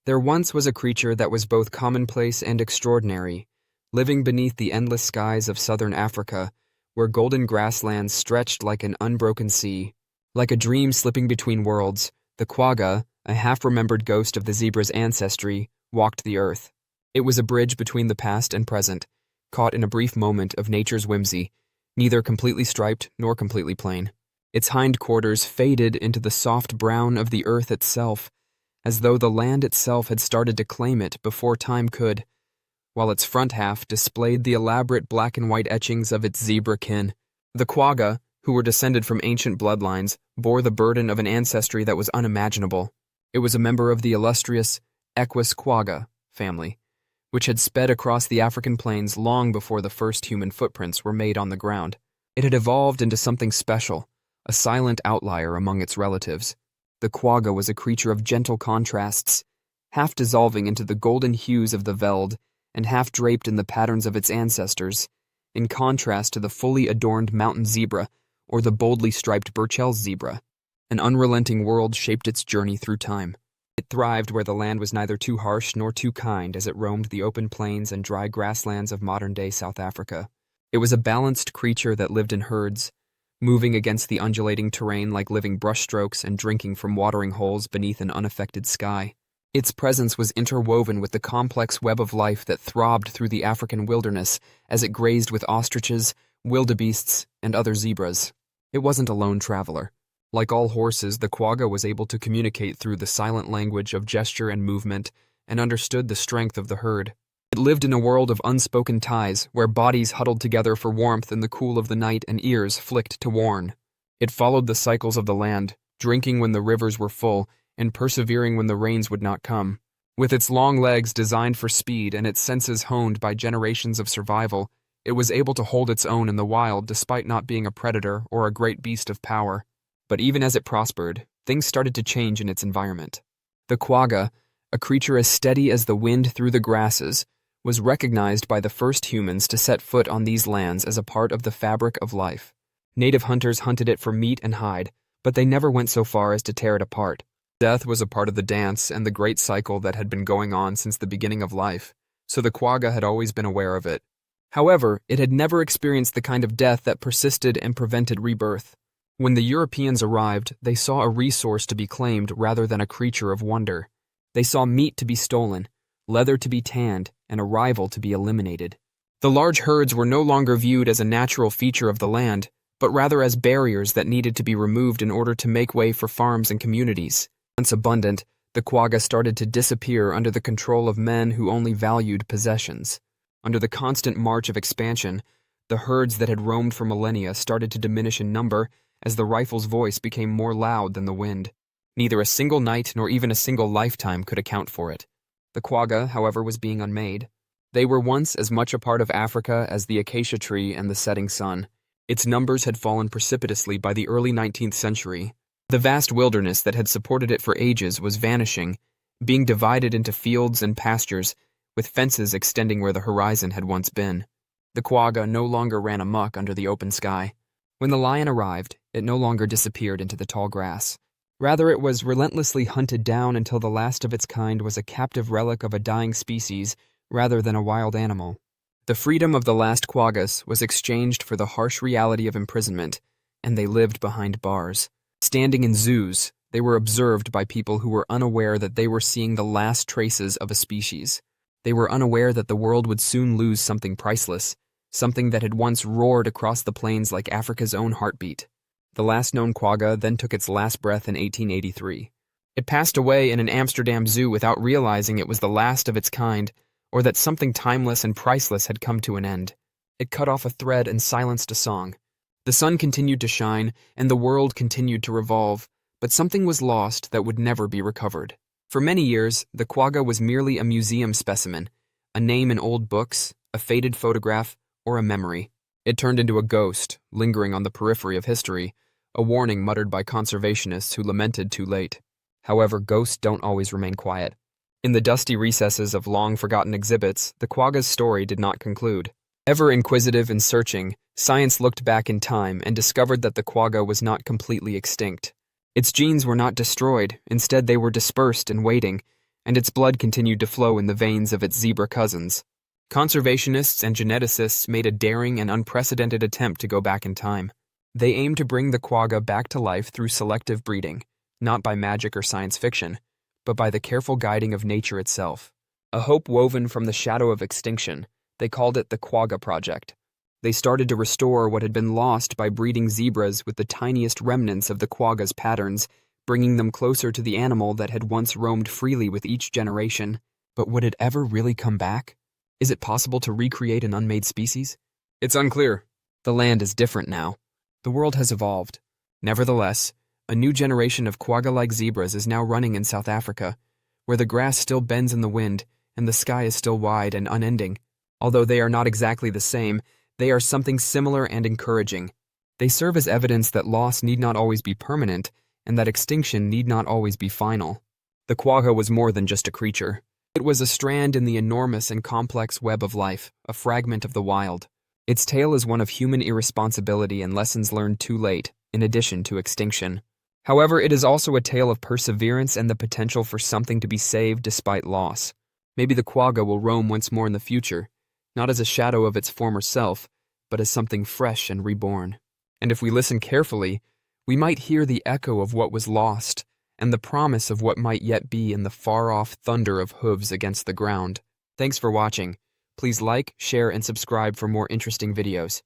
There once was a creature that was both commonplace and extraordinary, living beneath the endless skies of southern Africa, where golden grasslands stretched like an unbroken sea. Like a dream slipping between worlds, the quagga, a half-remembered ghost of the zebra's ancestry, walked the earth. It was a bridge between the past and present, caught in a brief moment of nature's whimsy, neither completely striped nor completely plain. Its hindquarters faded into the soft brown of the earth itself, as though the land itself had started to claim it before time could, while its front half displayed the elaborate black and white etchings of its zebra kin. The quagga, who were descended from ancient bloodlines, bore the burden of an ancestry that was unimaginable. It was a member of the illustrious Equus quagga family, which had sped across the African plains long before the first human footprints were made on the ground. It had evolved into something special, a silent outlier among its relatives. The quagga was a creature of gentle contrasts, half dissolving into the golden hues of the veld and half draped in the patterns of its ancestors, in contrast to the fully adorned mountain zebra or the boldly striped Burchell zebra. An unrelenting world shaped its journey through time. It thrived where the land was neither too harsh nor too kind as it roamed the open plains and dry grasslands of modern-day South Africa. It was a balanced creature that lived in herds, moving against the undulating terrain like living brushstrokes and drinking from watering holes beneath an unaffected sky. Its presence was interwoven with the complex web of life that throbbed through the African wilderness as it grazed with ostriches, wildebeests, and other zebras. It wasn't a lone traveler. Like all horses, the quagga was able to communicate through the silent language of gesture and movement and understood the strength of the herd. It lived in a world of unspoken ties, where bodies huddled together for warmth in the cool of the night and ears flicked to warn. It followed the cycles of the land, drinking when the rivers were full and persevering when the rains would not come. With its long legs designed for speed and its senses honed by generations of survival, it was able to hold its own in the wild despite not being a predator or a great beast of power. But even as it prospered, things started to change in its environment. The quagga, a creature as steady as the wind through the grasses, was recognized by the first humans to set foot on these lands as a part of the fabric of life. Native hunters hunted it for meat and hide, but they never went so far as to tear it apart. Death was a part of the dance and the great cycle that had been going on since the beginning of life, so the quagga had always been aware of it. However, it had never experienced the kind of death that persisted and prevented rebirth. When the Europeans arrived, they saw a resource to be claimed rather than a creature of wonder. They saw meat to be stolen, leather to be tanned, and a rival to be eliminated. The large herds were no longer viewed as a natural feature of the land, but rather as barriers that needed to be removed in order to make way for farms and communities. Once abundant, the quagga started to disappear under the control of men who only valued possessions. Under the constant march of expansion, the herds that had roamed for millennia started to diminish in number as the rifle's voice became more loud than the wind. Neither a single night nor even a single lifetime could account for it. The quagga, however, was being unmade. They were once as much a part of Africa as the acacia tree and the setting sun. Its numbers had fallen precipitously by the early 19th century. The vast wilderness that had supported it for ages was vanishing, being divided into fields and pastures, with fences extending where the horizon had once been. The quagga no longer ran amok under the open sky. When the lion arrived, it no longer disappeared into the tall grass. Rather, it was relentlessly hunted down until the last of its kind was a captive relic of a dying species rather than a wild animal. The freedom of the last quaggas was exchanged for the harsh reality of imprisonment, and they lived behind bars. Standing in zoos, they were observed by people who were unaware that they were seeing the last traces of a species. They were unaware that the world would soon lose something priceless, something that had once roared across the plains like Africa's own heartbeat. The last known quagga then took its last breath in 1883. It passed away in an Amsterdam zoo without realizing it was the last of its kind, or that something timeless and priceless had come to an end. It cut off a thread and silenced a song. The sun continued to shine, and the world continued to revolve, but something was lost that would never be recovered. For many years, the quagga was merely a museum specimen, a name in old books, a faded photograph, or a memory. It turned into a ghost, lingering on the periphery of history, a warning muttered by conservationists who lamented too late. However, ghosts don't always remain quiet. In the dusty recesses of long-forgotten exhibits, the quagga's story did not conclude. Ever inquisitive and searching, science looked back in time and discovered that the quagga was not completely extinct. Its genes were not destroyed, instead they were dispersed and waiting, and its blood continued to flow in the veins of its zebra cousins. Conservationists and geneticists made a daring and unprecedented attempt to go back in time. They aimed to bring the quagga back to life through selective breeding, not by magic or science fiction, but by the careful guiding of nature itself. A hope woven from the shadow of extinction, they called it the Quagga Project. They started to restore what had been lost by breeding zebras with the tiniest remnants of the quagga's patterns, bringing them closer to the animal that had once roamed freely with each generation. But would it ever really come back? Is it possible to recreate an unmade species? It's unclear. The land is different now. The world has evolved. Nevertheless, a new generation of quagga-like zebras is now running in South Africa, where the grass still bends in the wind and the sky is still wide and unending. Although they are not exactly the same, they are something similar and encouraging. They serve as evidence that loss need not always be permanent and that extinction need not always be final. The quagga was more than just a creature. It was a strand in the enormous and complex web of life, a fragment of the wild. Its tale is one of human irresponsibility and lessons learned too late, in addition to extinction. However, it is also a tale of perseverance and the potential for something to be saved despite loss. Maybe the quagga will roam once more in the future, not as a shadow of its former self, but as something fresh and reborn. And if we listen carefully, we might hear the echo of what was lost and the promise of what might yet be in the far-off thunder of hooves against the ground. Thanks for watching. Please like, share, and subscribe for more interesting videos.